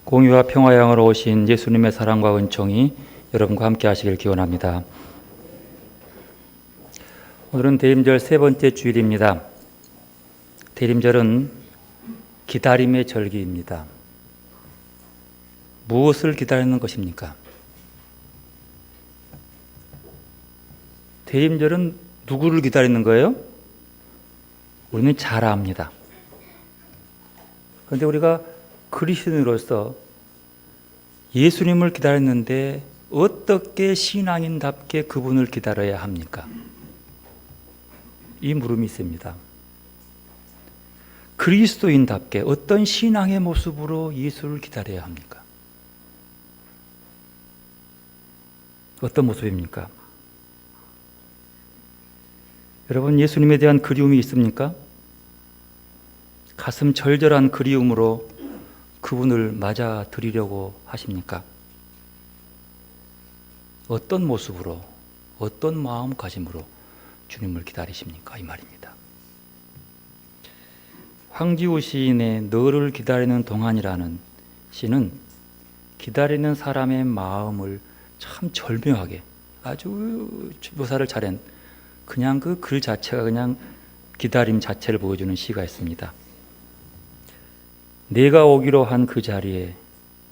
공의와 평화의 영으로 오신 예수님의 사랑과 은총이 여러분과 함께 하시길 기원합니다. 오늘은 대림절 세 번째 주일입니다. 대림절은 기다림의 절기입니다. 무엇을 기다리는 것입니까? 대림절은 누구를 기다리는 거예요? 우리는 잘 압니다. 그런데 우리가 그리스도인으로서 예수님을 기다렸는데 어떻게 신앙인답게 그분을 기다려야 합니까? 이 물음이 있습니다. 그리스도인답게 어떤 신앙의 모습으로 예수를 기다려야 합니까? 어떤 모습입니까? 여러분, 예수님에 대한 그리움이 있습니까? 가슴 절절한 그리움으로 그분을 맞아들이려고 하십니까? 어떤 모습으로, 어떤 마음가짐으로 주님을 기다리십니까? 이 말입니다. 황지우 시인의 너를 기다리는 동안이라는 시는 기다리는 사람의 마음을 참 절묘하게 아주 묘사를 잘한 그냥 그 글 자체가 그냥 기다림 자체를 보여주는 시가 있습니다. 내가 오기로 한 그 자리에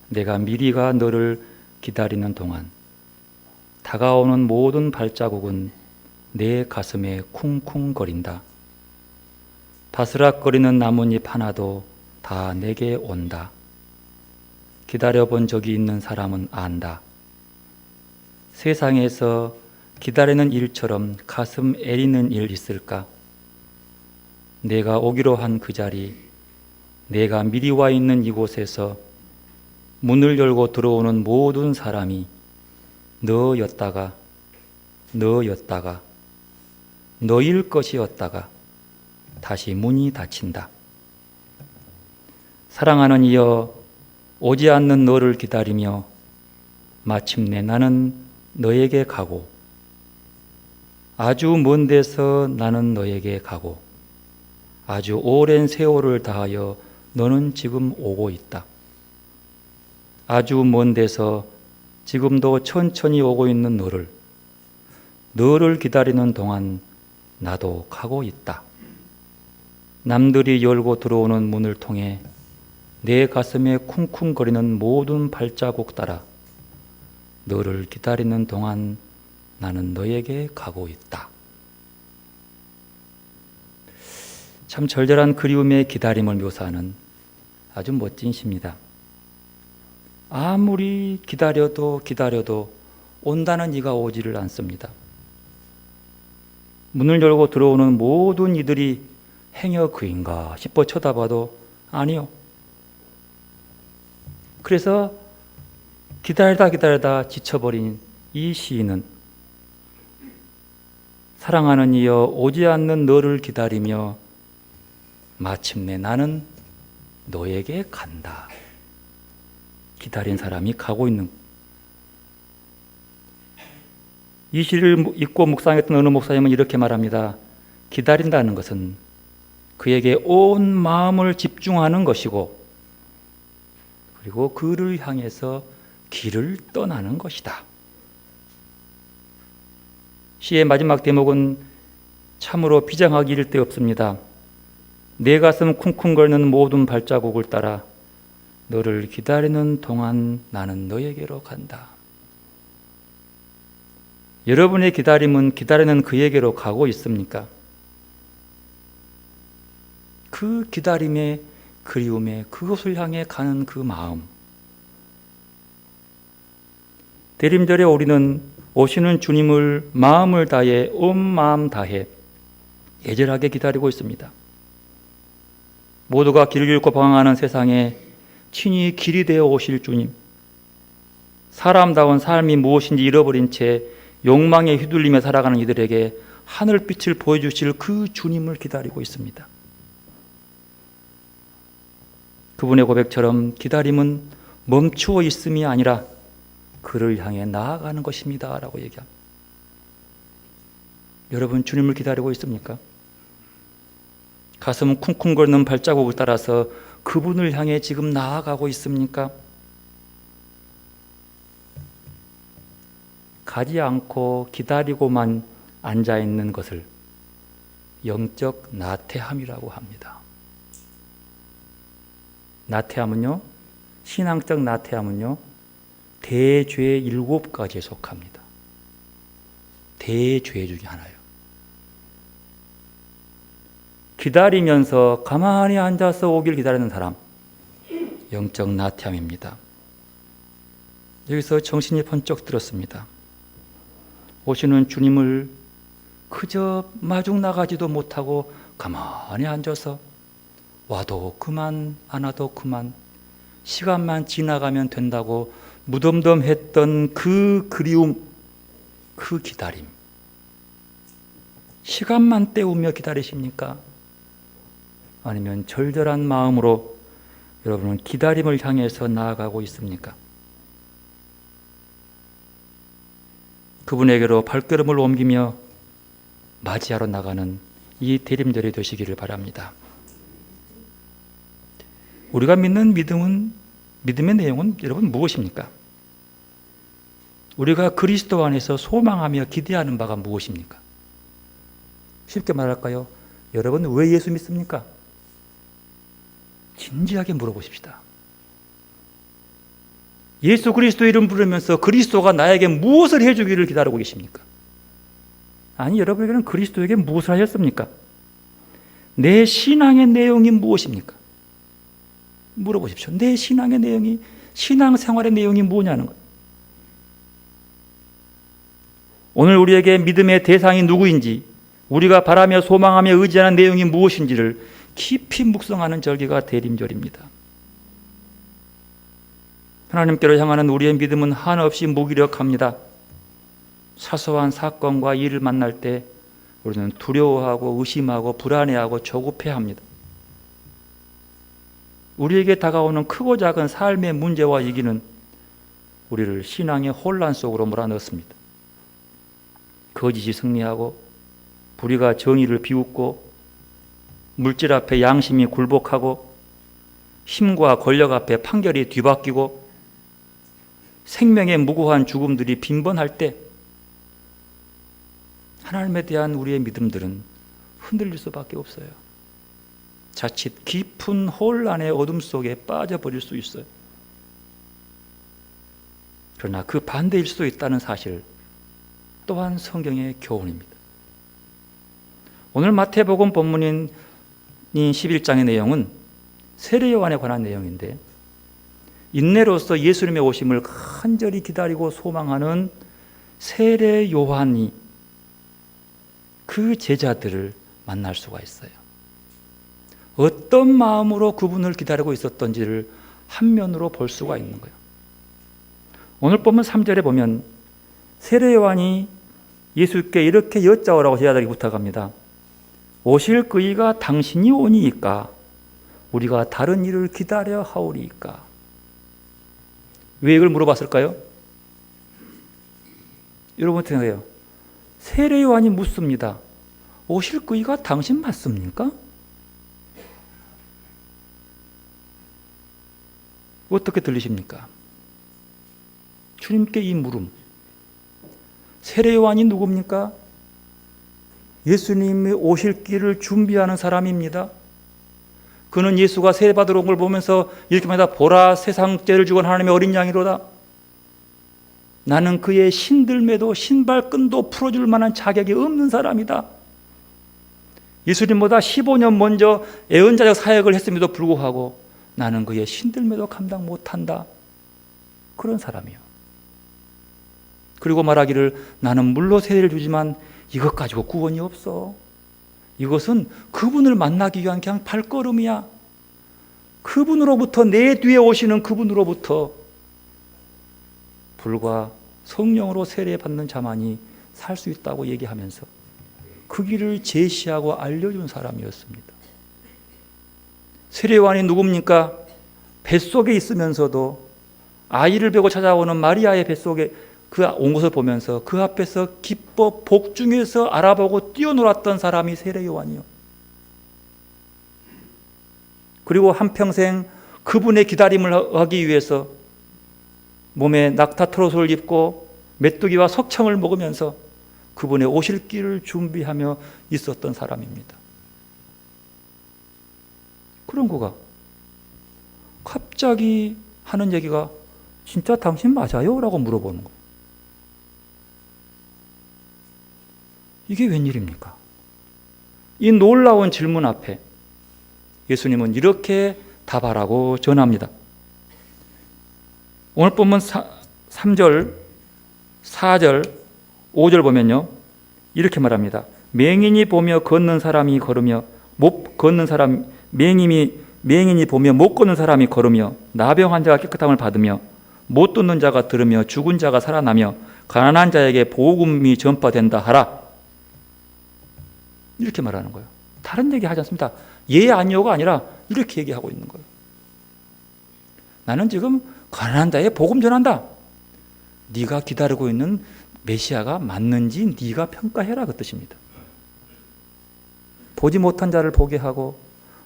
내가 미리가 너를 기다리는 동안 다가오는 모든 발자국은 내 가슴에 쿵쿵거린다. 바스락거리는 나뭇잎 하나도 다 내게 온다. 기다려본 적이 있는 사람은 안다. 세상에서 기다리는 일처럼 가슴 애리는 일 있을까? 내가 오기로 한 그 자리, 내가 미리 와 있는 이곳에서 문을 열고 들어오는 모든 사람이 너였다가 너일 것이었다가 다시 문이 닫힌다. 사랑하는 이여, 오지 않는 너를 기다리며 마침내 나는 너에게 가고 아주 먼 데서 나는 너에게 가고 아주 오랜 세월을 다하여 너는 지금 오고 있다. 아주 먼 데서 지금도 천천히 오고 있는 너를 기다리는 동안 나도 가고 있다. 남들이 열고 들어오는 문을 통해 내 가슴에 쿵쿵거리는 모든 발자국 따라 너를 기다리는 동안 나는 너에게 가고 있다. 참 절절한 그리움의 기다림을 묘사하는 아주 멋진 시입니다. 아무리 기다려도 온다는 이가 오지를 않습니다. 문을 열고 들어오는 모든 이들이 행여 그인가 싶어 쳐다봐도 아니요. 그래서 기다리다 지쳐버린 이 시인은 사랑하는 이여, 오지 않는 너를 기다리며 마침내 나는 너에게 간다. 기다린 사람이 가고 있는, 이 시를 읽고 묵상했던 어느 목사님은 이렇게 말합니다. 기다린다는 것은 그에게 온 마음을 집중하는 것이고 그리고 그를 향해서 길을 떠나는 것이다. 시의 마지막 대목은 참으로 비장하기 이를 데 없습니다. 내 가슴 쿵쿵거리는 모든 발자국을 따라 너를 기다리는 동안 나는 너에게로 간다. 여러분의 기다림은 기다리는 그에게로 가고 있습니까? 그 기다림의 그리움에 그것을 향해 가는 그 마음. 대림절에 우리는 오시는 주님을 마음을 다해 온 마음 다해 애절하게 기다리고 있습니다. 모두가 길을 잃고 방황하는 세상에 친히 길이 되어 오실 주님, 사람다운 삶이 무엇인지 잃어버린 채 욕망에 휘둘리며 살아가는 이들에게 하늘빛을 보여주실 그 주님을 기다리고 있습니다. 그분의 고백처럼 기다림은 멈추어 있음이 아니라 그를 향해 나아가는 것입니다 라고 얘기합니다. 여러분, 주님을 기다리고 있습니까? 가슴 쿵쿵거리는 발자국을 따라서 그분을 향해 지금 나아가고 있습니까? 가지 않고 기다리고만 앉아 있는 것을 영적 나태함이라고 합니다. 나태함은요, 신앙적 나태함은요, 대죄 7가지에 속합니다. 대죄 중에 하나예요. 기다리면서 가만히 앉아서 오길 기다리는 사람, 영적 나태함입니다. 여기서 정신이 번쩍 들었습니다. 오시는 주님을 그저 마중 나가지도 못하고 가만히 앉아서 와도 그만 안 와도 그만 시간만 지나가면 된다고 무덤덤했던 그 그리움, 그 기다림, 시간만 때우며 기다리십니까? 아니면 절절한 마음으로 여러분은 기다림을 향해서 나아가고 있습니까? 그분에게로 발걸음을 옮기며 맞이하러 나가는 이 대림절이 되시기를 바랍니다. 우리가 믿는 믿음의 내용은 여러분 무엇입니까? 우리가 그리스도 안에서 소망하며 기대하는 바가 무엇입니까? 쉽게 말할까요? 여러분 왜 예수 믿습니까? 진지하게 물어보십시다. 예수 그리스도 이름 부르면서 그리스도가 나에게 무엇을 해주기를 기다리고 계십니까? 아니, 여러분에게는 그리스도에게 무엇을 하셨습니까? 내 신앙의 내용이 무엇입니까? 물어보십시오. 내 신앙의 내용이, 신앙생활의 내용이 뭐냐는 거예요. 오늘 우리에게 믿음의 대상이 누구인지, 우리가 바라며 소망하며 의지하는 내용이 무엇인지를 깊이 묵상하는 절기가 대림절입니다. 하나님께로 향하는 우리의 믿음은 한없이 무기력합니다. 사소한 사건과 일을 만날 때 우리는 두려워하고 의심하고 불안해하고 조급해합니다. 우리에게 다가오는 크고 작은 삶의 문제와 위기는 우리를 신앙의 혼란 속으로 몰아넣습니다. 거짓이 승리하고 불의가 정의를 비웃고 물질 앞에 양심이 굴복하고 힘과 권력 앞에 판결이 뒤바뀌고 생명의 무고한 죽음들이 빈번할 때 하나님에 대한 우리의 믿음들은 흔들릴 수밖에 없어요. 자칫 깊은 혼란의 어둠 속에 빠져버릴 수 있어요. 그러나 그 반대일 수도 있다는 사실 또한 성경의 교훈입니다. 오늘 마태복음 본문인 11장의 내용은 세례 요한에 관한 내용인데, 인내로서 예수님의 오심을 간절히 기다리고 소망하는 세례 요한이 그 제자들을 만날 수가 있어요. 어떤 마음으로 그분을 기다리고 있었던지를 한면으로 볼 수가 있는 거예요. 오늘 본문 3절에 보면 세례 요한이 예수께 이렇게 여짜오라고 제자들이 부탁합니다. 오실 그이가 당신이 오니이까 우리가 다른 일을 기다려 하오리이까. 왜 이걸 물어봤을까요? 여러분 어떻게 생각해요? 세례 요한이 묻습니다. 오실 그이가 당신 맞습니까? 어떻게 들리십니까? 주님께 이 물음. 세례 요한이 누굽니까? 예수님이 오실 길을 준비하는 사람입니다. 그는 예수가 세례받으러 온 걸 보면서 이렇게 말합니다. 보라, 세상 죄를 죽은 하나님의 어린 양이로다. 나는 그의 신들매도 신발끈도 풀어줄 만한 자격이 없는 사람이다. 예수님보다 15년 먼저 예언자적 사역을 했음에도 불구하고 나는 그의 신들매도 감당 못한다. 그런 사람이요. 그리고 말하기를 나는 물로 세례를 주지만 이것 가지고 구원이 없어. 이것은 그분을 만나기 위한 그냥 발걸음이야. 그분으로부터, 내 뒤에 오시는 그분으로부터 불과 성령으로 세례받는 자만이 살 수 있다고 얘기하면서 그 길을 제시하고 알려준 사람이었습니다. 세례요한이 누굽니까? 뱃속에 있으면서도 아이를 베고 찾아오는 마리아의 뱃속에 그 온 것을 보면서 그 앞에서 기뻐 복중에서 알아보고 뛰어놀았던 사람이 세례요한이요. 그리고 한평생 그분의 기다림을 하기 위해서 몸에 낙타 트롯을 입고 메뚜기와 석청을 먹으면서 그분의 오실 길을 준비하며 있었던 사람입니다. 그런 그가 갑자기 하는 얘기가 진짜 당신 맞아요? 라고 물어보는 거예요. 이게 웬일입니까? 이 놀라운 질문 앞에 예수님은 이렇게 답하라고 전합니다. 오늘 본문 3절, 4절, 5절 보면요, 이렇게 말합니다. 맹인이 보며 걷는 사람이 걸으며 못 걷는 사람, 맹인이 보며 못 걷는 사람이 걸으며 나병 환자가 깨끗함을 받으며 못 듣는 자가 들으며 죽은 자가 살아나며 가난한 자에게 복음이 전파된다 하라. 이렇게 말하는 거예요. 다른 얘기 하지 않습니다. 예 아니오가 아니라 이렇게 얘기하고 있는 거예요. 나는 지금 가난한 자에 복음 전한다. 네가 기다리고 있는 메시아가 맞는지 네가 평가해라, 그 뜻입니다. 보지 못한 자를 보게 하고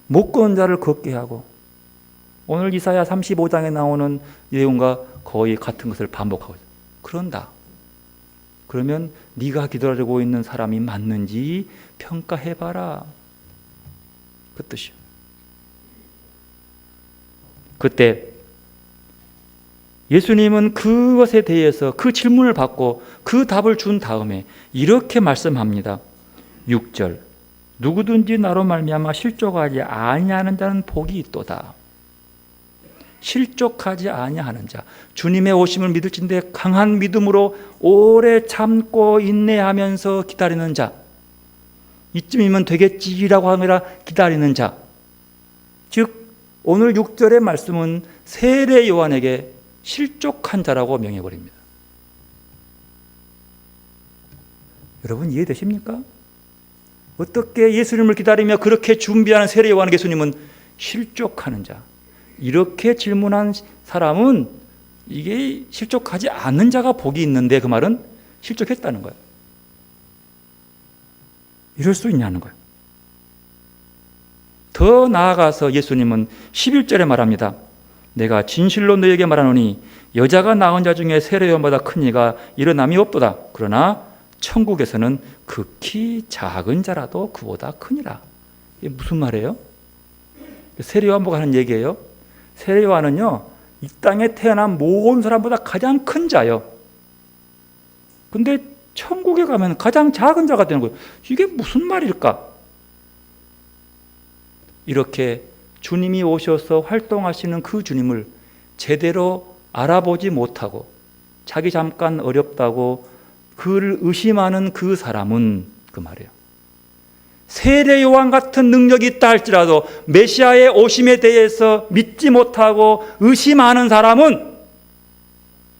못 걷는 자를 걷게 하고, 오늘 이사야 35장에 나오는 내용과 거의 같은 것을 반복하고 있어요. 그런다. 그러면 네가 기다리고 있는 사람이 맞는지 평가해봐라, 그 뜻이요. 그때 예수님은 그것에 대해서 그 질문을 받고 그 답을 준 다음에 이렇게 말씀합니다. 6절, 누구든지 나로 말미암아 실족하지 아니하는 자는 복이 있도다. 실족하지 아니하는 자, 주님의 오심을 믿을진데 강한 믿음으로 오래 참고 인내하면서 기다리는 자, 이쯤이면 되겠지라고 하느라 기다리는 자, 즉 오늘 6절의 말씀은 세례 요한에게 실족한 자라고 명해버립니다. 여러분 이해되십니까? 어떻게 예수님을 기다리며 그렇게 준비하는 세례 요한 예수님은 실족하는 자, 이렇게 질문한 사람은 이게 실족하지 않는 자가 복이 있는데 그 말은 실족했다는 거예요. 이럴 수 있냐는 거예요. 더 나아가서 예수님은 11절에 말합니다. 내가 진실로 너에게 말하노니 여자가 낳은 자 중에 세례 요한보다 큰 이가 일어남이 없도다. 그러나 천국에서는 극히 작은 자라도 그보다 크니라. 이게 무슨 말이에요? 세례 요한보고 하는 얘기예요. 세례 요한은요, 이 땅에 태어난 모든 사람보다 가장 큰 자요. 근데 천국에 가면 가장 작은 자가 되는 거예요. 이게 무슨 말일까? 이렇게 주님이 오셔서 활동하시는 그 주님을 제대로 알아보지 못하고 자기 잠깐 어렵다고 그를 의심하는 그 사람은 그 말이에요. 세례 요한 같은 능력이 있다 할지라도 메시아의 오심에 대해서 믿지 못하고 의심하는 사람은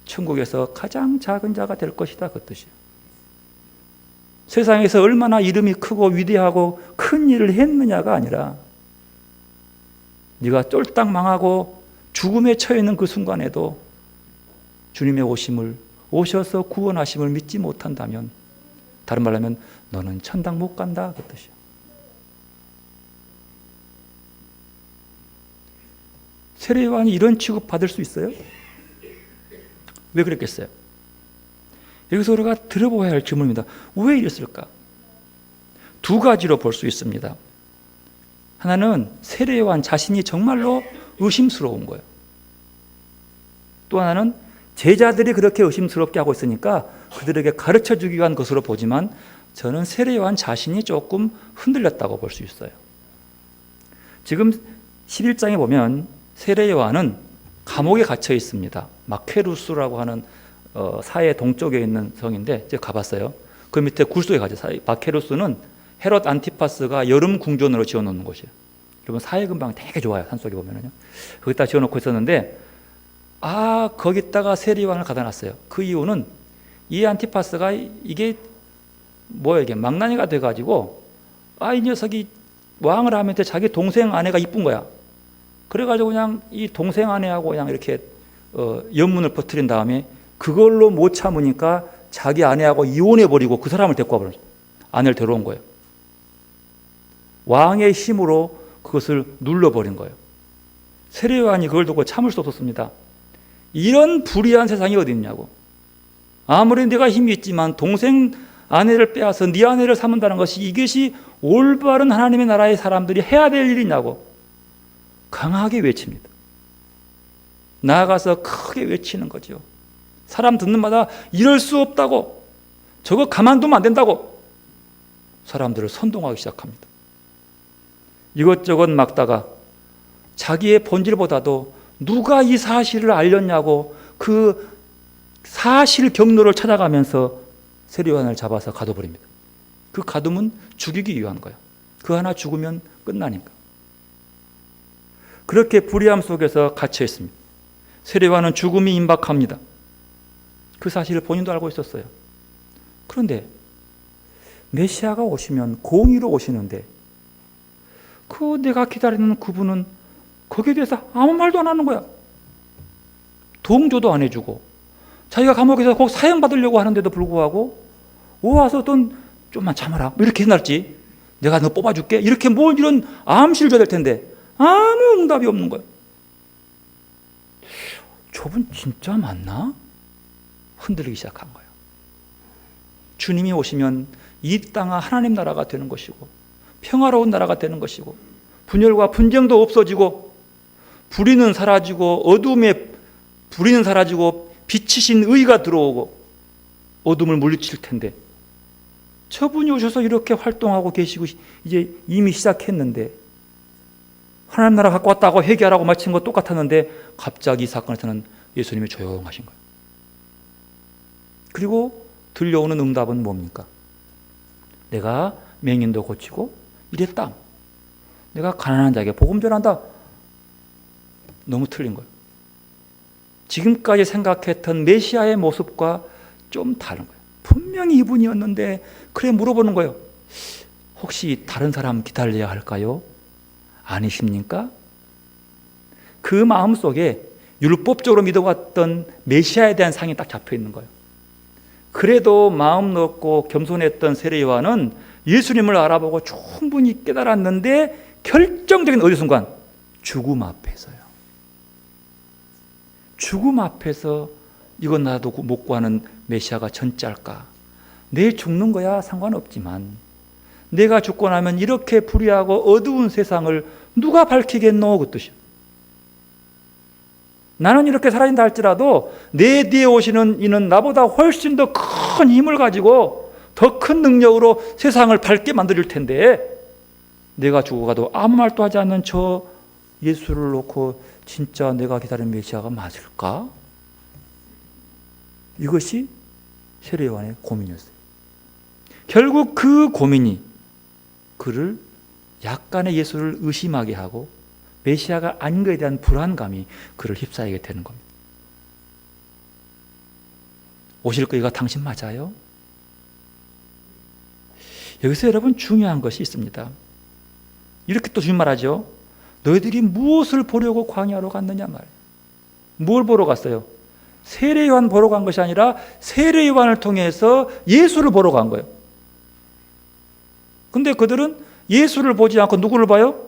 천국에서 가장 작은 자가 될 것이다, 그 뜻이에요. 세상에서 얼마나 이름이 크고 위대하고 큰 일을 했느냐가 아니라 네가 쫄딱 망하고 죽음에 처해 있는 그 순간에도 주님의 오심을, 오셔서 구원하심을 믿지 못한다면, 다른 말로 하면 너는 천당 못 간다, 그 뜻이야. 세례 요한이 이런 취급 받을 수 있어요? 왜 그랬겠어요? 여기서 우리가 들어보아야 할 질문입니다. 왜 이랬을까? 두 가지로 볼 수 있습니다. 하나는 세례 요한 자신이 정말로 의심스러운 거예요. 또 하나는 제자들이 그렇게 의심스럽게 하고 있으니까 그들에게 가르쳐 주기 위한 것으로 보지만, 저는 세례 요한 자신이 조금 흔들렸다고 볼 수 있어요. 지금 11장에 보면 세례 요한은 감옥에 갇혀 있습니다. 마케루스라고 하는 사해 동쪽에 있는 성인데 제가 가봤어요. 그 밑에 굴속에 갇혀요. 마케루스는 헤롯 안티파스가 여름 궁전으로 지어놓는 곳이에요. 여러분 사해 근방 되게 좋아요. 산속에 보면은요. 거기다 지어놓고 있었는데, 거기다가 세례 요한을 가다 놨어요. 그 이유는 이 안티파스가 이게 이게 망나니가 돼가지고 이 녀석이 왕을 하면서 자기 동생 아내가 이쁜 거야. 그래가지고 그냥 이 동생 아내하고 그냥 이렇게 연문을 퍼뜨린 다음에 그걸로 못 참으니까 자기 아내하고 이혼해버리고 그 사람을 데리고 와버렸어요. 아내를 데려온 거예요. 왕의 힘으로 그것을 눌러버린 거예요. 세례 요한이 그걸 두고 참을 수 없었습니다. 이런 불의한 세상이 어디 있냐고. 아무리 내가 힘이 있지만 동생 아내를 빼앗아 네 아내를 삼는다는 것이 이것이 올바른 하나님의 나라의 사람들이 해야 될 일이냐고 강하게 외칩니다. 나아가서 크게 외치는 거죠. 사람 듣는 마다 이럴 수 없다고, 저거 가만두면 안 된다고 사람들을 선동하기 시작합니다. 이것저것 막다가 자기의 본질보다도 누가 이 사실을 알렸냐고 그 사실 경로를 찾아가면서 세례요한을 잡아서 가둬버립니다. 그 가둠은 죽이기 위한 거야. 그 하나 죽으면 끝나니까. 그렇게 불의함 속에서 갇혀 있습니다. 세례요한은 죽음이 임박합니다. 그 사실을 본인도 알고 있었어요. 그런데 메시아가 오시면 공의로 오시는데 그 내가 기다리는 그분은 거기에 대해서 아무 말도 안 하는 거야. 동조도 안 해주고 자기가 감옥에서 꼭 사형받으려고 하는데도 불구하고 와서 넌 좀만 참아라 이렇게 해놨지, 내가 너 뽑아줄게 이렇게 뭘 이런 암시를 줘야 될 텐데 아무 응답이 없는 거야. 저분 진짜 맞나? 흔들리기 시작한 거예요. 주님이 오시면 이 땅은 하나님 나라가 되는 것이고 평화로운 나라가 되는 것이고 분열과 분쟁도 없어지고 불의는 사라지고 어둠에 불의는 사라지고 빛이신 의가 들어오고 어둠을 물리칠 텐데 저분이 오셔서 이렇게 활동하고 계시고 이제 이미 시작했는데 하나님 나라 갖고 왔다고 회개하라고 마친 거 똑같았는데 갑자기 이 사건에서는 예수님이 조용하신 거예요. 그리고 들려오는 응답은 뭡니까? 내가 맹인도 고치고 이랬다. 내가 가난한 자에게 복음 전한다. 너무 틀린 거예요. 지금까지 생각했던 메시아의 모습과 좀 다른 거예요. 분명히 이분이었는데 그래 물어보는 거예요. 혹시 다른 사람 기다려야 할까요? 아니십니까? 그 마음속에 율법적으로 믿어왔던 메시아에 대한 상이 딱 잡혀 있는 거예요. 그래도 마음 넓고 겸손했던 세례 요한은 예수님을 알아보고 충분히 깨달았는데 결정적인 어느 순간 죽음 앞에서요. 죽음 앞에서 이건 나도 못 구하는 메시아가 전짜일까? 내일 죽는 거야 상관없지만 내가 죽고 나면 이렇게 불의하고 어두운 세상을 누가 밝히겠노? 그 뜻이야. 나는 이렇게 살아있다 할지라도 내 뒤에 오시는 이는 나보다 훨씬 더 큰 힘을 가지고 더 큰 능력으로 세상을 밝게 만들 텐데 내가 죽어가도 아무 말도 하지 않는 저 예수를 놓고 진짜 내가 기다리는 메시아가 맞을까? 이것이 세례 요한의 고민이었어요. 결국 그 고민이 그를 약간의 예수를 의심하게 하고 메시아가 아닌 것에 대한 불안감이 그를 휩싸이게 되는 겁니다. 오실 거이가 당신 맞아요? 여기서 여러분 중요한 것이 있습니다. 이렇게 또 주님 말하죠. 너희들이 무엇을 보려고 광야로 갔느냐 말이에요. 뭘 보러 갔어요? 세례 요한 보러 간 것이 아니라 세례 요한을 통해서 예수를 보러 간 거예요. 근데 그들은 예수를 보지 않고 누구를 봐요?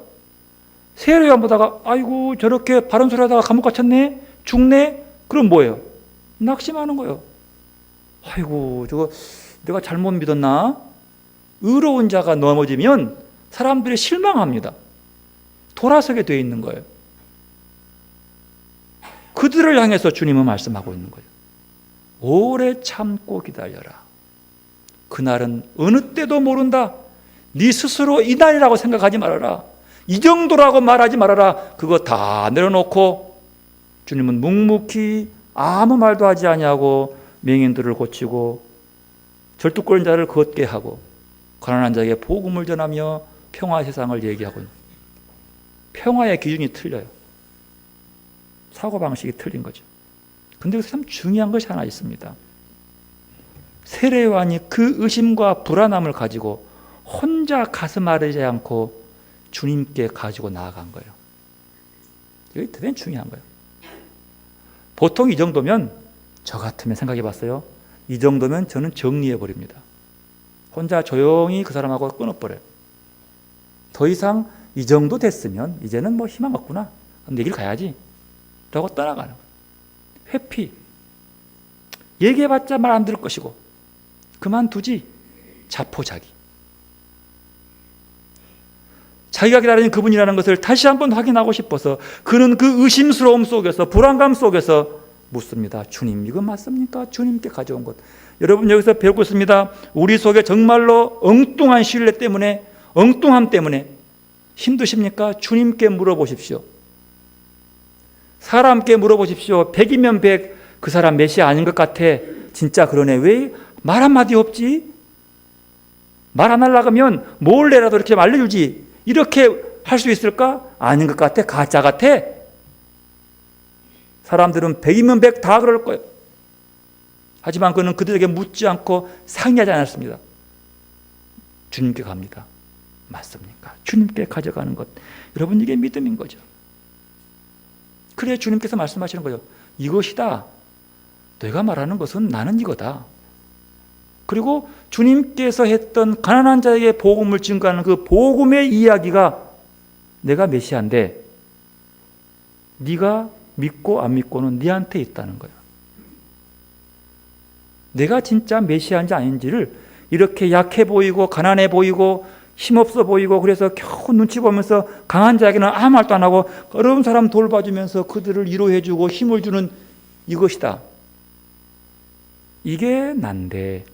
세례 요한 보다가 아이고 저렇게 바른 소리 하다가 감옥 갇혔네? 죽네? 그럼 뭐예요? 낙심하는 거예요. 아이고 저거 내가 잘못 믿었나? 의로운 자가 넘어지면 사람들이 실망합니다. 돌아서게 되어 있는 거예요. 그들을 향해서 주님은 말씀하고 있는 거예요. 오래 참고 기다려라. 그날은 어느 때도 모른다. 네 스스로 이날이라고 생각하지 말아라. 이 정도라고 말하지 말아라. 그거 다 내려놓고 주님은 묵묵히 아무 말도 하지 아니하고 맹인들을 고치고 절뚝거린 자를 걷게 하고 가난한 자에게 복음을 전하며 평화 세상을 얘기하고 있는 거예요. 평화의 기준이 틀려요. 사고방식이 틀린 거죠. 근데 여기서 참 중요한 것이 하나 있습니다. 세례 요한이 그 의심과 불안함을 가지고 혼자 가슴 앓지 않고 주님께 가지고 나아간 거예요. 이게 대단히 중요한 거예요. 보통 이 정도면 저 같으면 생각해 봤어요. 이 정도면 저는 정리해 버립니다. 혼자 조용히 그 사람하고 끊어버려요. 더 이상 이 정도 됐으면 이제는 뭐 희망 없구나. 내 길 가야지 라고 떠나가는 거예요. 회피. 얘기해봤자 말 안 들을 것이고 그만두지. 자포자기. 자기가 기다리는 그분이라는 것을 다시 한번 확인하고 싶어서 그는 그 의심스러움 속에서, 불안감 속에서 묻습니다. 주님, 이거 맞습니까? 주님께 가져온 것. 여러분, 여기서 배우고 있습니다. 우리 속에 정말로 엉뚱한 신뢰 때문에, 엉뚱함 때문에 힘드십니까? 주님께 물어보십시오. 사람께 물어보십시오. 100이면 100, 그 사람 메시아 아닌 것 같아. 진짜 그러네. 왜 말 한마디 없지? 말 안 하려고 하면 몰래라도 이렇게 알려주지. 이렇게 할 수 있을까? 아닌 것 같아. 가짜 같아. 사람들은 100이면 100 다 그럴 거예요. 하지만 그는 그들에게 묻지 않고 상의하지 않았습니다. 주님께 갑니다. 맞습니까? 주님께 가져가는 것. 여러분, 이게 믿음인 거죠. 그래 주님께서 말씀하시는 거예요. 이것이다. 내가 말하는 것은 나는 이거다. 그리고 주님께서 했던 가난한 자에게 복음을 증거하는 그 복음의 이야기가 내가 메시아인데 네가 믿고 안 믿고는 네한테 있다는 거예요. 내가 진짜 메시아인지 아닌지를 이렇게 약해 보이고 가난해 보이고 힘없어 보이고 그래서 겨우 눈치 보면서 강한 자에게는 아무 말도 안 하고 어려운 사람 돌봐주면서 그들을 위로해주고 힘을 주는 이것이다. 이게 난데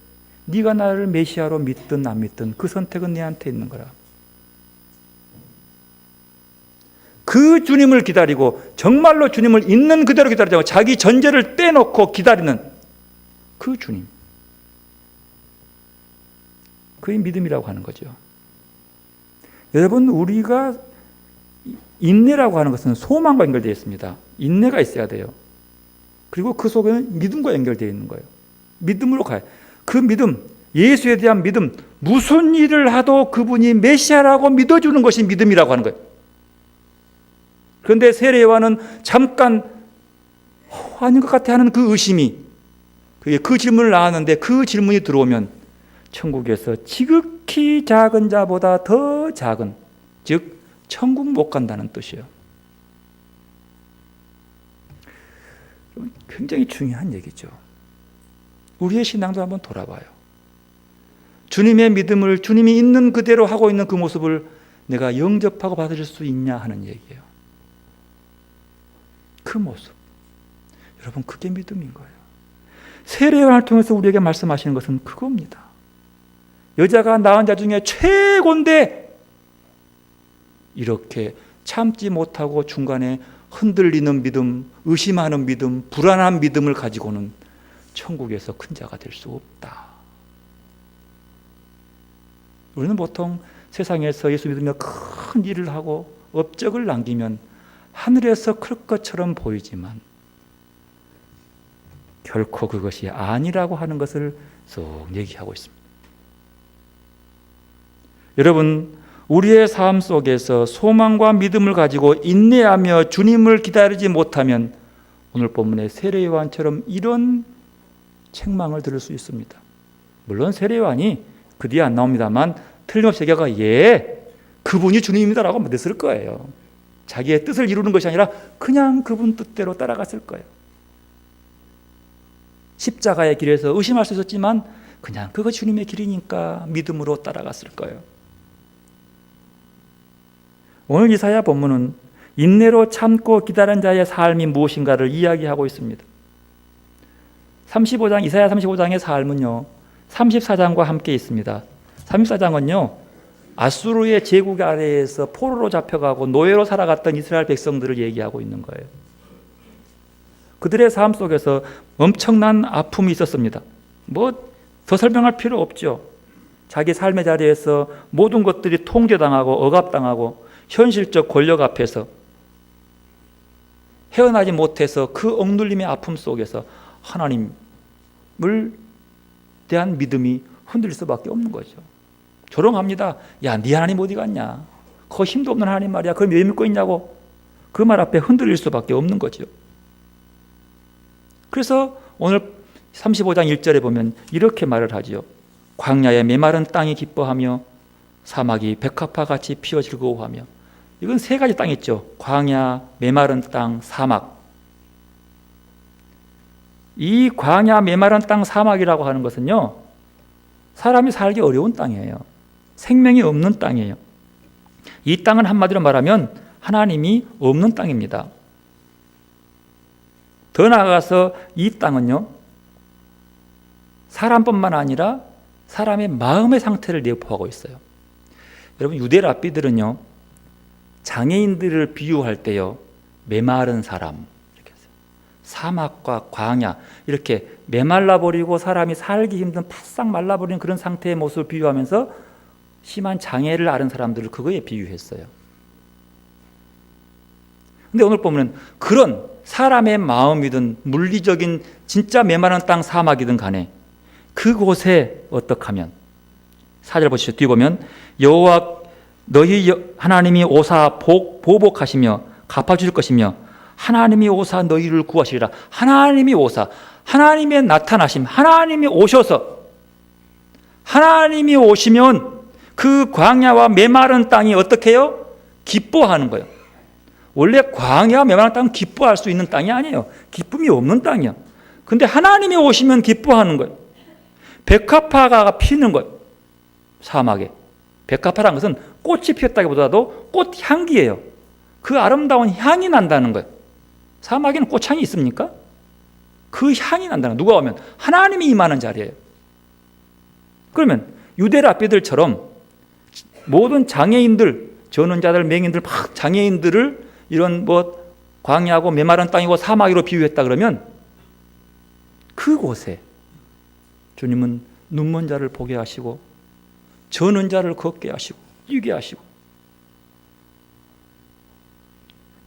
네가 나를 메시아로 믿든 안 믿든 그 선택은 네한테 있는 거라. 그 주님을 기다리고 정말로 주님을 있는 그대로 기다리지 않고 자기 전제를 떼놓고 기다리는 그 주님. 그게 믿음이라고 하는 거죠. 여러분, 우리가 인내라고 하는 것은 소망과 연결되어 있습니다. 인내가 있어야 돼요. 그리고 그 속에는 믿음과 연결되어 있는 거예요. 믿음으로 가요. 그 믿음, 예수에 대한 믿음, 무슨 일을 하도 그분이 메시아라고 믿어주는 것이 믿음이라고 하는 거예요. 그런데 세례 요한은 잠깐 아닌 것 같아 하는 그 의심이, 그 질문을 나왔는데 그 질문이 들어오면 천국에서 지극히 작은 자보다 더 작은, 즉 천국 못 간다는 뜻이에요. 굉장히 중요한 얘기죠. 우리의 신앙도 한번 돌아봐요. 주님의 믿음을 주님이 있는 그대로 하고 있는 그 모습을 내가 영접하고 받아줄 수 있냐 하는 얘기예요. 그 모습. 여러분, 그게 믿음인 거예요. 세례 요한을 통해서 우리에게 말씀하시는 것은 그겁니다. 여자가 낳은 자 중에 최고인데 이렇게 참지 못하고 중간에 흔들리는 믿음, 의심하는 믿음, 불안한 믿음을 가지고는 천국에서 큰 자가 될 수 없다. 우리는 보통 세상에서 예수 믿으며 큰 일을 하고 업적을 남기면 하늘에서 클 것처럼 보이지만 결코 그것이 아니라고 하는 것을 쏙 얘기하고 있습니다. 여러분, 우리의 삶 속에서 소망과 믿음을 가지고 인내하며 주님을 기다리지 못하면 오늘 본문의 세례 요한처럼 이런 책망을 들을 수 있습니다. 물론 세례 요한이 그 뒤에 안 나옵니다만 틀림없이 얘기가 그분이 주님입니다라고 믿었을 거예요. 자기의 뜻을 이루는 것이 아니라 그냥 그분 뜻대로 따라갔을 거예요. 십자가의 길에서 의심할 수 있었지만 그냥 그거 주님의 길이니까 믿음으로 따라갔을 거예요. 오늘 이사야 본문은 인내로 참고 기다린 자의 삶이 무엇인가를 이야기하고 있습니다. 35장, 이사야 35장의 삶은요 34장과 함께 있습니다. 34장은요 아수르의 제국 아래에서 포로로 잡혀가고 노예로 살아갔던 이스라엘 백성들을 얘기하고 있는 거예요. 그들의 삶 속에서 엄청난 아픔이 있었습니다. 뭐 더 설명할 필요 없죠. 자기 삶의 자리에서 모든 것들이 통제당하고 억압당하고 현실적 권력 앞에서 헤어나지 못해서 그 억눌림의 아픔 속에서 하나님을 대한 믿음이 흔들릴 수밖에 없는 거죠. 조롱합니다. 야, 네 하나님 어디 갔냐? 그 힘도 없는 하나님 말이야. 그럼 왜 믿고 있냐고. 그 말 앞에 흔들릴 수밖에 없는 거죠. 그래서 오늘 35장 1절에 보면 이렇게 말을 하지요. 광야의 메마른 땅이 기뻐하며 사막이 백합화같이 피어 즐거워하며. 이건 세 가지 땅이 있죠. 광야, 메마른 땅, 사막. 이 광야 메마른 땅 사막이라고 하는 것은요, 사람이 살기 어려운 땅이에요. 생명이 없는 땅이에요. 이 땅은 한마디로 말하면 하나님이 없는 땅입니다. 더 나아가서 이 땅은요, 사람뿐만 아니라 사람의 마음의 상태를 내포하고 있어요. 여러분, 유대 랍비들은요, 장애인들을 비유할 때요, 메마른 사람, 이렇게 했어요. 사막과 광야, 이렇게 메말라버리고 사람이 살기 힘든 바싹 말라버리는 그런 상태의 모습을 비유하면서 심한 장애를 앓은 사람들을 그거에 비유했어요. 근데 오늘 보면 그런 사람의 마음이든 물리적인 진짜 메마른 땅 사막이든 간에 그곳에 어떻게 하면, 4절 보시죠. 뒤에 보면 여호와 너희 하나님이 오사 보복하시며 갚아주실 것이며 하나님이 오사 너희를 구하시리라. 하나님이 오사, 하나님의 나타나심, 하나님이 오셔서, 하나님이 오시면 그 광야와 메마른 땅이 어떻게 해요? 기뻐하는 거예요. 원래 광야와 메마른 땅은 기뻐할 수 있는 땅이 아니에요. 기쁨이 없는 땅이야. 근데 하나님이 오시면 기뻐하는 거예요. 백합화가 피는 거예요. 사막에. 백합화라는 것은 꽃이 피었다기보다도 꽃향기예요. 그 아름다운 향이 난다는 거예요. 사막에는 꽃향이 있습니까? 그 향이 난다는 거예요. 누가 오면 하나님이 임하는 자리예요. 그러면 유대 랍비들처럼 모든 장애인들, 전원자들, 맹인들, 막 장애인들을 이런 뭐 광야고 메마른 땅이고 사막으로 비유했다 그러면 그곳에 주님은 눈먼 자를 보게 하시고 저는 자를 걷게 하시고 뛰게 하시고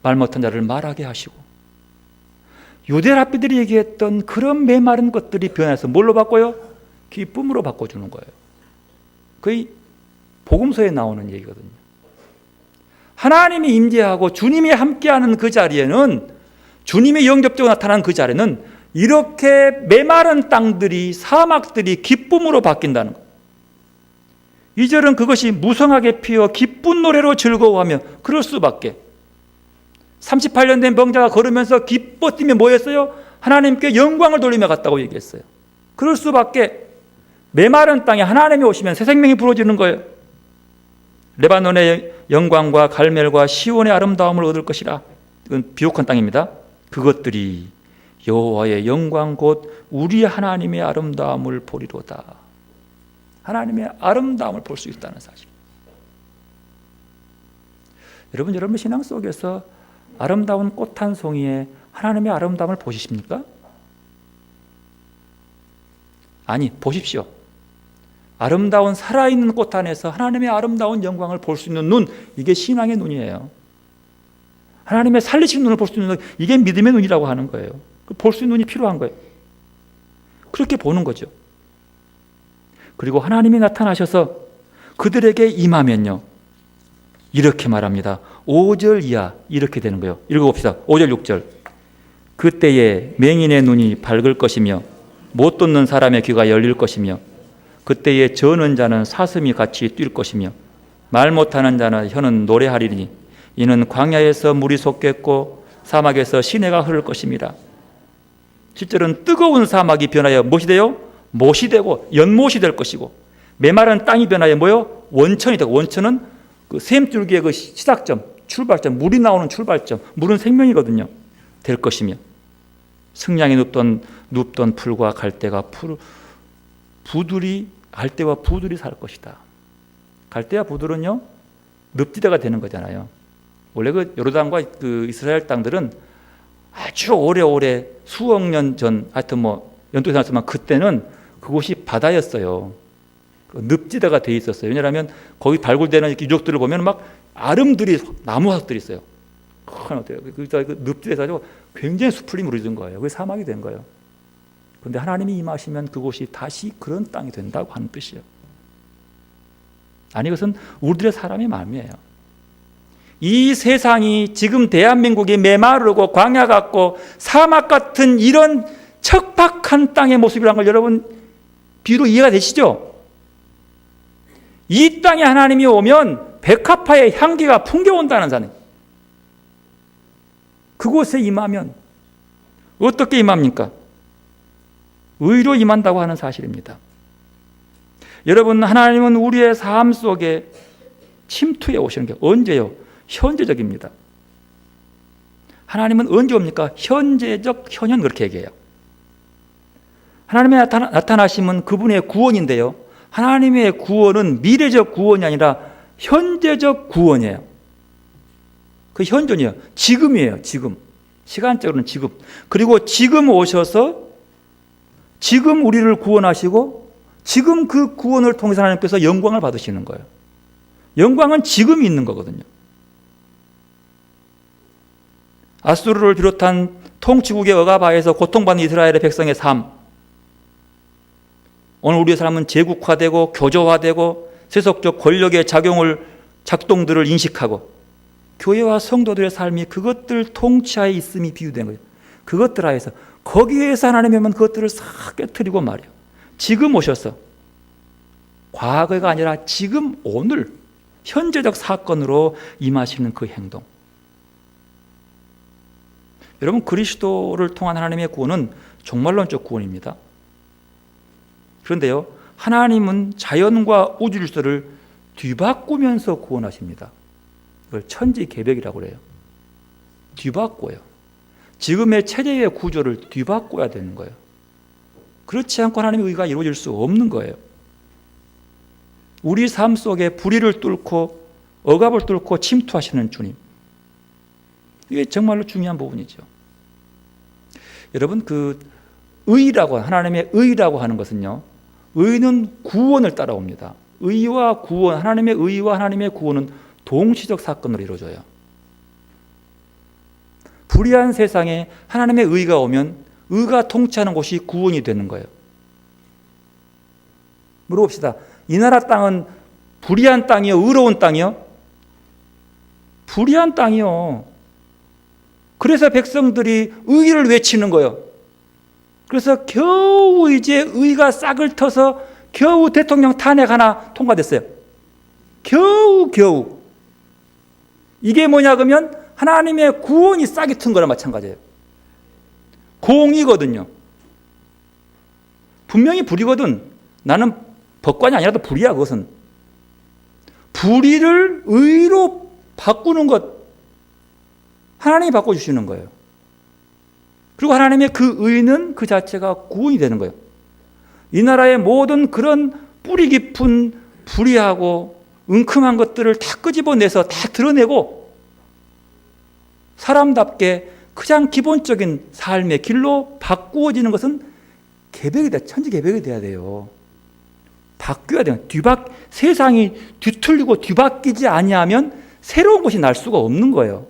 말 못한 자를 말하게 하시고, 유대 랍비들이 얘기했던 그런 메마른 것들이 변해서 뭘로 바꿔요? 기쁨으로 바꿔주는 거예요. 거의 복음서에 나오는 얘기거든요. 하나님이 임재하고 주님이 함께하는 그 자리에는, 주님의 영접적으로 나타난 그 자리에는 이렇게 메마른 땅들이, 사막들이 기쁨으로 바뀐다는 거예요. 2절은 그것이 무성하게 피어 기쁜 노래로 즐거워하며, 그럴 수밖에. 38년 된 병자가 걸으면서 기뻐 뛰며 뭐 했어요? 하나님께 영광을 돌리며 갔다고 얘기했어요. 그럴 수밖에. 메마른 땅에 하나님이 오시면 새 생명이 불어지는 거예요. 레바논의 영광과 갈멜과 시온의 아름다움을 얻을 것이라. 이건 비옥한 땅입니다. 그것들이 여호와의 영광 곧 우리 하나님의 아름다움을 보리로다. 하나님의 아름다움을 볼 수 있다는 사실. 여러분 신앙 속에서 아름다운 꽃 한 송이에 하나님의 아름다움을 보십니까? 아니, 보십시오. 아름다운 살아있는 꽃 안에서 하나님의 아름다운 영광을 볼 수 있는 눈, 이게 신앙의 눈이에요. 하나님의 살리신 눈을 볼 수 있는 눈, 이게 믿음의 눈이라고 하는 거예요. 볼 수 있는 눈이 필요한 거예요. 그렇게 보는 거죠. 그리고 하나님이 나타나셔서 그들에게 임하면요, 이렇게 말합니다. 5절 이하 이렇게 되는 거예요. 읽어봅시다. 5절 6절. 그때에 맹인의 눈이 밝을 것이며 못 듣는 사람의 귀가 열릴 것이며 그때에 저는 자는 사슴이 같이 뛸 것이며 말 못하는 자는 혀는 노래하리니 이는 광야에서 물이 솟겠고 사막에서 시내가 흐를 것입니다. 7절은 뜨거운 사막이 변하여 무엇이 돼요? 못이 되고 연못이 될 것이고 메마른 땅이 변하여 뭐요? 원천이 되고, 원천은 그 샘줄기의 그 시작점, 출발점, 물이 나오는 출발점, 물은 생명이거든요. 될 것이며 승량이 눕던 풀과 갈대가 갈대와 부들이 살 것이다. 갈대와 부들은요, 늪지대가 되는 거잖아요. 원래 그 요르단과 그 이스라엘 땅들은 아주 오래오래 수억 년 전, 하여튼 뭐 연도에 나왔지만 그때는 그곳이 바다였어요. 늪지대가 돼 있었어요. 왜냐하면 거기 발굴되는 유적들을 보면 막 아름들이, 나무 화석들이 있어요. 그 늪지대에서 아주 굉장히 수풀이 무르진 거예요. 그게 사막이 된 거예요. 그런데 하나님이 임하시면 그곳이 다시 그런 땅이 된다고 하는 뜻이에요. 아니, 이것은 우리들의 사람의 마음이에요. 이 세상이 지금 대한민국이 메마르고 광야 같고 사막 같은 이런 척박한 땅의 모습이라는 걸 여러분 비로 이해가 되시죠? 이 땅에 하나님이 오면 백합화의 향기가 풍겨온다는 사람. 그곳에 임하면 어떻게 임합니까? 의로 임한다고 하는 사실입니다. 여러분, 하나님은 우리의 삶 속에 침투해 오시는 게 언제요? 현재적입니다. 하나님은 언제 옵니까? 현재적, 현현 그렇게 얘기해요. 하나님의 나타나심은 그분의 구원인데요. 하나님의 구원은 미래적 구원이 아니라 현재적 구원이에요. 그 현존이에요. 지금이에요. 지금. 시간적으로는 지금. 그리고 지금 오셔서 지금 우리를 구원하시고 지금 그 구원을 통해서 하나님께서 영광을 받으시는 거예요. 영광은 지금 있는 거거든요. 아수르를 비롯한 통치국의 억압하에서 고통받는 이스라엘의 백성의 삶, 오늘 우리의 삶은 제국화되고 교조화되고 세속적 권력의 작동들을 인식하고 교회와 성도들의 삶이 그것들 통치하에 있음이 비유된 거예요. 그것들 하에서 거기에서 하나님이면 그것들을 싹 깨트리고 말이에요. 지금 오셔서 과거가 아니라 지금 오늘 현재적 사건으로 임하시는 그 행동. 여러분, 그리스도를 통한 하나님의 구원은 종말론적 구원입니다. 그런데요, 하나님은 자연과 우주 질서를 뒤바꾸면서 구원하십니다. 이걸 천지개벽이라고 그래요. 뒤바꿔요. 지금의 체제의 구조를 뒤바꿔야 되는 거예요. 그렇지 않고 하나님의 의가 이루어질 수 없는 거예요. 우리 삶 속에 불의를 뚫고 억압을 뚫고 침투하시는 주님, 이게 정말로 중요한 부분이죠. 여러분, 그 의라고, 하나님의 의라고 하는 것은요, 의는 구원을 따라옵니다. 의와 구원, 하나님의 의와 하나님의 구원은 동시적 사건으로 이루어져요. 불의한 세상에 하나님의 의가 오면 의가 통치하는 곳이 구원이 되는 거예요. 물어봅시다. 이 나라 땅은 불의한 땅이요, 의로운 땅이요? 불의한 땅이요. 그래서 백성들이 의를 외치는 거예요. 그래서 겨우 이제 의가 싹을 터서 겨우 대통령 탄핵 하나 통과됐어요. 겨우. 이게 뭐냐 그러면 하나님의 구원이 싹이 튼 거랑 마찬가지예요. 공이거든요. 분명히 불이거든. 나는 법관이 아니라도 불이야. 그것은 불의를 의로 바꾸는 것, 하나님이 바꿔주시는 거예요. 그리고 하나님의 그 의는 그 자체가 구원이 되는 거예요. 이 나라의 모든 그런 뿌리 깊은 불의하고 은큼한 것들을 다 끄집어내서 다 드러내고 사람답게 가장 기본적인 삶의 길로 바꾸어지는 것은 개벽이 돼, 천지 개벽이 돼야 돼요. 바뀌어야 돼요. 세상이 뒤틀리고 뒤바뀌지 아니하면 새로운 것이 날 수가 없는 거예요.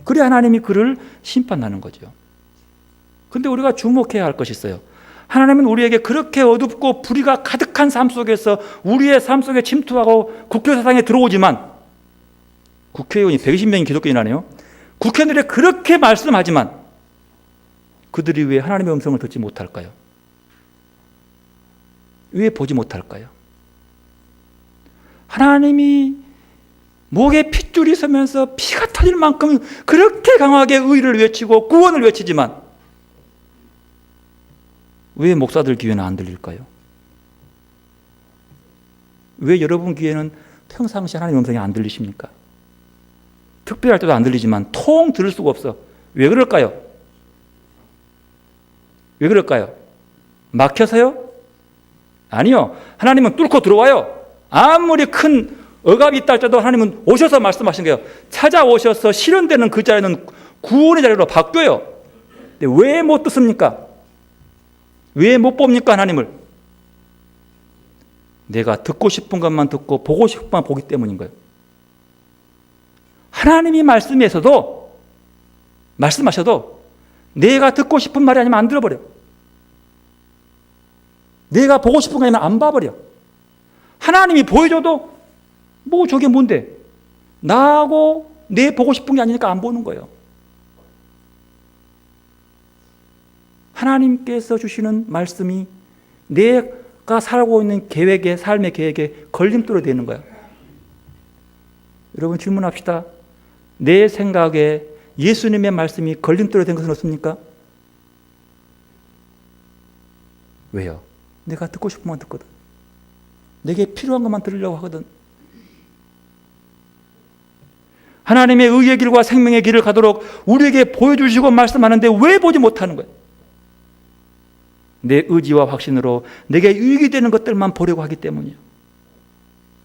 그래야 하나님이 그를 심판하는 거죠. 그런데 우리가 주목해야 할 것이 있어요. 하나님은 우리에게 그렇게 어둡고 불의가 가득한 삶 속에서 우리의 삶 속에 침투하고 국교 세상에 들어오지만, 국회의원이 120명이 기독교인이라네요. 국회의원들이 그렇게 말씀하지만 그들이 왜 하나님의 음성을 듣지 못할까요? 왜 보지 못할까요? 하나님이 목에 핏줄이 서면서 피가 터질 만큼 그렇게 강하게 의를 외치고 구원을 외치지만 왜 목사들 귀에는 안 들릴까요? 왜 여러분 귀에는 평상시 하나님의 음성이 안 들리십니까? 특별할 때도 안 들리지만 통 들을 수가 없어. 왜 그럴까요? 왜 그럴까요? 막혀서요? 아니요. 하나님은 뚫고 들어와요. 아무리 큰 억압이 있다 할지라도 하나님은 오셔서 말씀하신 거예요. 찾아오셔서 실현되는 그 자리는 구원의 자리로 바뀌어요. 근데 왜 못 듣습니까? 왜 못 봅니까, 하나님을? 내가 듣고 싶은 것만 듣고 보고 싶은 것만 보기 때문인 거예요. 하나님이 말씀하셔도 내가 듣고 싶은 말이 아니면 안 들어버려. 내가 보고 싶은 거 아니면 안 봐버려. 하나님이 보여줘도 뭐 저게 뭔데? 나하고 내 보고 싶은 게 아니니까 안 보는 거예요. 하나님께서 주시는 말씀이 내가 살고 있는 계획에, 삶의 계획에 걸림돌이 되는 거예요. 여러분 질문합시다. 내 생각에 예수님의 말씀이 걸림돌이 된 것은 없습니까? 왜요? 내가 듣고 싶은 것만 듣거든. 내게 필요한 것만 들으려고 하거든. 하나님의 의의 길과 생명의 길을 가도록 우리에게 보여주시고 말씀하는데 왜 보지 못하는 거예요? 내 의지와 확신으로 내게 유익이 되는 것들만 보려고 하기 때문이에요.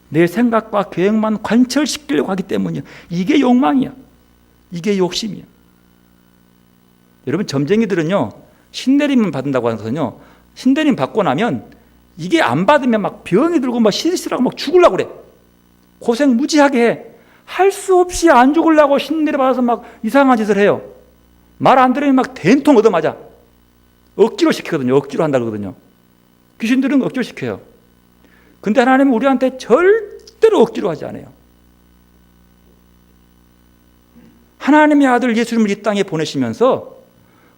내 생각과 계획만 관철시키려고 하기 때문이에요. 이게 욕망이야. 이게 욕심이야. 여러분, 점쟁이들은요, 신내림을 받는다고 하거든요. 신내림 받고 나면 이게 안 받으면 막 병이 들고 막 시리시라고 막 죽으려고 그래. 고생 무지하게 해. 할 수 없이 안 죽으려고 신내림 받아서 막 이상한 짓을 해요. 말 안 들으면 막 된통 얻어맞아. 억지로 시키거든요. 억지로 한다 그러거든요. 귀신들은 억지로 시켜요. 근데 하나님은 우리한테 절대로 억지로 하지 않아요. 하나님의 아들 예수님을 이 땅에 보내시면서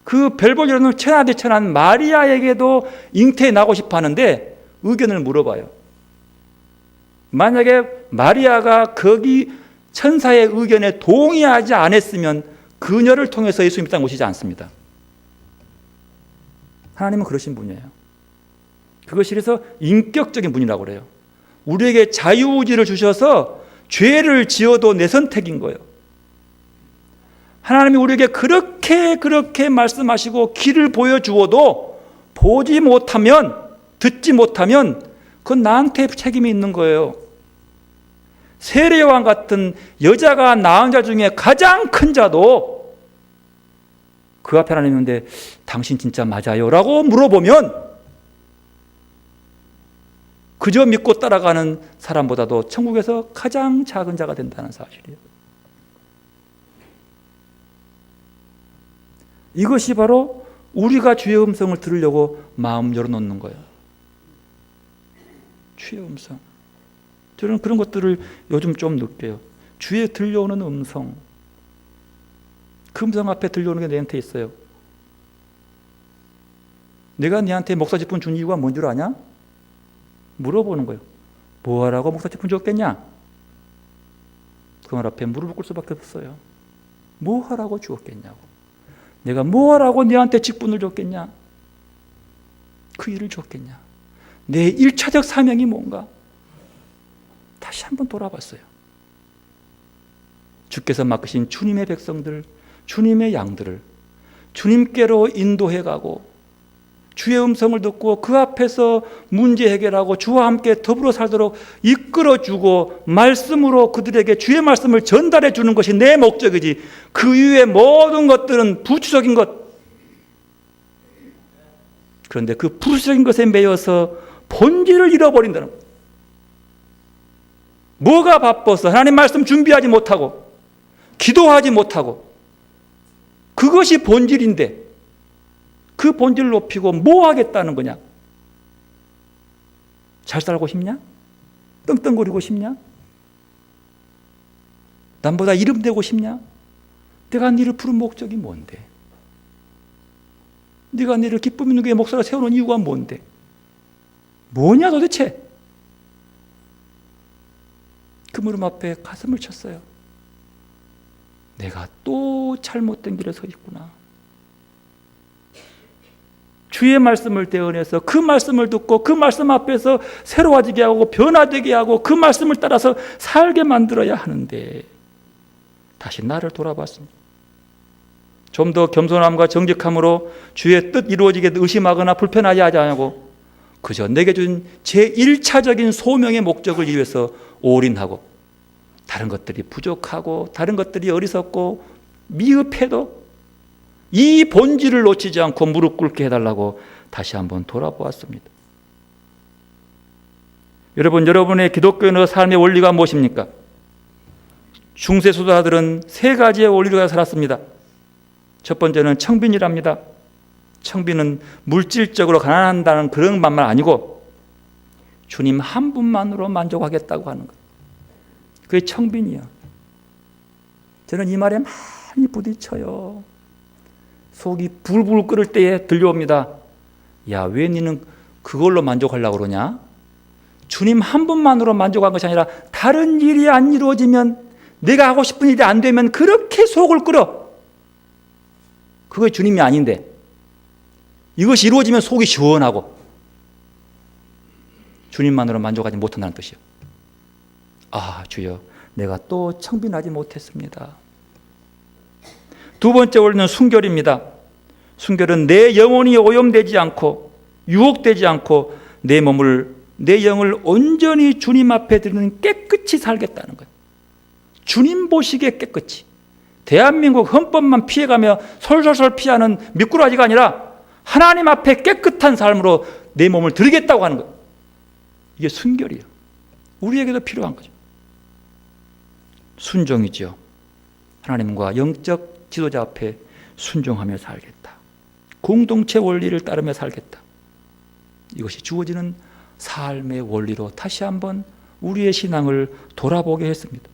그 별볼 여론을 천하대 천한 마리아에게도 잉태해 나고 싶어 하는데 의견을 물어봐요. 만약에 마리아가 거기 천사의 의견에 동의하지 않았으면 그녀를 통해서 예수님 이 땅에 오시지 않습니다. 하나님은 그러신 분이에요. 그것이 그래서 인격적인 분이라고 그래요. 우리에게 자유의지를 주셔서 죄를 지어도 내 선택인 거예요. 하나님이 우리에게 그렇게 말씀하시고 길을 보여주어도 보지 못하면, 듣지 못하면 그건 나한테 책임이 있는 거예요. 세례요한 같은 여자가 낳은 자 중에 가장 큰 자도 그 앞에 하나님 있는데 당신 진짜 맞아요? 라고 물어보면 그저 믿고 따라가는 사람보다도 천국에서 가장 작은 자가 된다는 사실이에요. 이것이 바로 우리가 주의 음성을 들으려고 마음 열어놓는 거예요. 주의 음성. 저는 그런 것들을 요즘 좀 느껴요. 주의 들려오는 음성. 그 음성 앞에 들려오는 게 내한테 있어요. 내가 네한테 목사 직분 준 이유가 뭔 줄 아냐? 물어보는 거예요. 뭐하라고 목사 직분 줬겠냐? 그 말 앞에 무릎을 꿇을 수밖에 없어요. 뭐하라고 주었겠냐고. 내가 뭐하라고 네한테 직분을 줬겠냐? 그 일을 줬겠냐? 내 1차적 사명이 뭔가? 다시 한번 돌아봤어요. 주께서 맡기신 주님의 백성들, 주님의 양들을 주님께로 인도해가고 주의 음성을 듣고 그 앞에서 문제 해결하고 주와 함께 더불어 살도록 이끌어주고 말씀으로 그들에게 주의 말씀을 전달해 주는 것이 내 목적이지, 그 이후의 모든 것들은 부수적인 것. 그런데 그 부수적인 것에 매여서 본질을 잃어버린다는 것. 뭐가 바빠서 하나님 말씀 준비하지 못하고 기도하지 못하고, 그것이 본질인데 그 본질을 높이고 뭐 하겠다는 거냐? 잘 살고 싶냐? 떵떵거리고 싶냐? 남보다 이름 되고 싶냐? 내가 너를 부른 목적이 뭔데? 네가 너를 기쁨 있는 교회 목사로 세우는 이유가 뭔데? 뭐냐 도대체? 그 무릎 앞에 가슴을 쳤어요. 내가 또 잘못된 길에 서 있구나. 주의 말씀을 대언해서 그 말씀을 듣고 그 말씀 앞에서 새로워지게 하고 변화되게 하고 그 말씀을 따라서 살게 만들어야 하는데 다시 나를 돌아봤습니다. 좀 더 겸손함과 정직함으로 주의 뜻 이루어지게 의심하거나 불편하지 않냐고, 그저 내게 준 제1차적인 소명의 목적을 위해서 올인하고, 다른 것들이 부족하고 다른 것들이 어리석고 미흡해도 이 본질을 놓치지 않고 무릎 꿇게 해달라고 다시 한번 돌아보았습니다. 여러분, 여러분의 기독교인의 삶의 원리가 무엇입니까? 중세 수도자들은 세 가지의 원리로 살았습니다. 첫 번째는 청빈이랍니다. 청빈은 물질적으로 가난한다는 그런 말만 아니고 주님 한 분만으로 만족하겠다고 하는 것. 그게 청빈이야. 저는 이 말에 많이 부딪혀요. 속이 불불 끓을 때에 들려옵니다. 야, 왜 너는 그걸로 만족하려고 그러냐? 주님 한 분만으로 만족한 것이 아니라 다른 일이 안 이루어지면, 내가 하고 싶은 일이 안 되면 그렇게 속을 끓여. 그게 주님이 아닌데, 이것이 이루어지면 속이 시원하고 주님만으로 만족하지 못한다는 뜻이요. 아, 주여, 내가 또 청빈하지 못했습니다. 두 번째 원리는 순결입니다. 순결은 내 영혼이 오염되지 않고 유혹되지 않고 내 몸을, 내 영을 온전히 주님 앞에 드리는 깨끗이 살겠다는 거예요. 주님 보시기에 깨끗이. 대한민국 헌법만 피해가며 솔솔솔 피하는 미꾸라지가 아니라 하나님 앞에 깨끗한 삶으로 내 몸을 드리겠다고 하는 거예요. 이게 순결이에요. 우리에게도 필요한 거죠. 순종이죠. 하나님과 영적 지도자 앞에 순종하며 살겠다. 공동체 원리를 따르며 살겠다. 이것이 주어지는 삶의 원리로 다시 한번 우리의 신앙을 돌아보게 했습니다.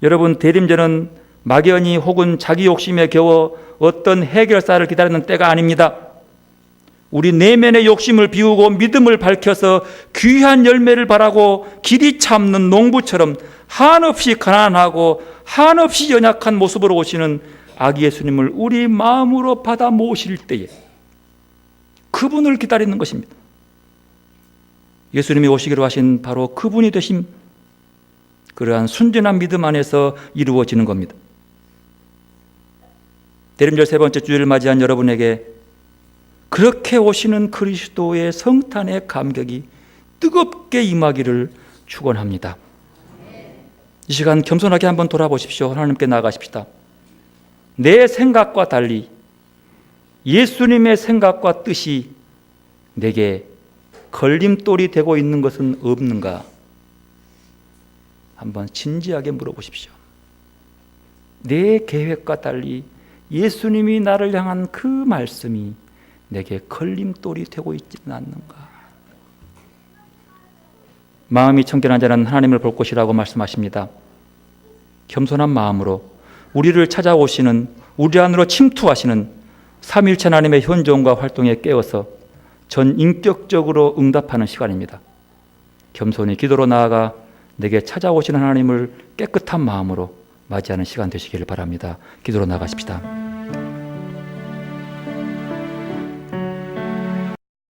여러분, 대림절은 막연히 혹은 자기 욕심에 겨워 어떤 해결사를 기다리는 때가 아닙니다. 우리 내면의 욕심을 비우고 믿음을 밝혀서 귀한 열매를 바라고 길이 참는 농부처럼 한없이 가난하고 한없이 연약한 모습으로 오시는 아기 예수님을 우리 마음으로 받아 모실 때에 그분을 기다리는 것입니다. 예수님이 오시기로 하신 바로 그분이 되심, 그러한 순전한 믿음 안에서 이루어지는 겁니다. 대림절 세 번째 주일을 맞이한 여러분에게 그렇게 오시는 그리스도의 성탄의 감격이 뜨겁게 임하기를 축원합니다. 이 시간 겸손하게 한번 돌아보십시오. 하나님께 나아가십시다. 내 생각과 달리 예수님의 생각과 뜻이 내게 걸림돌이 되고 있는 것은 없는가? 한번 진지하게 물어보십시오. 내 계획과 달리 예수님이 나를 향한 그 말씀이 내게 걸림돌이 되고 있지는 않는가? 마음이 청결한 자는 하나님을 볼 것이라고 말씀하십니다. 겸손한 마음으로 우리를 찾아오시는, 우리 안으로 침투하시는 삼위일체 하나님의 현존과 활동에 깨어서 전 인격적으로 응답하는 시간입니다. 겸손히 기도로 나아가 내게 찾아오시는 하나님을 깨끗한 마음으로 맞이하는 시간 되시기를 바랍니다. 기도로 나가십시다.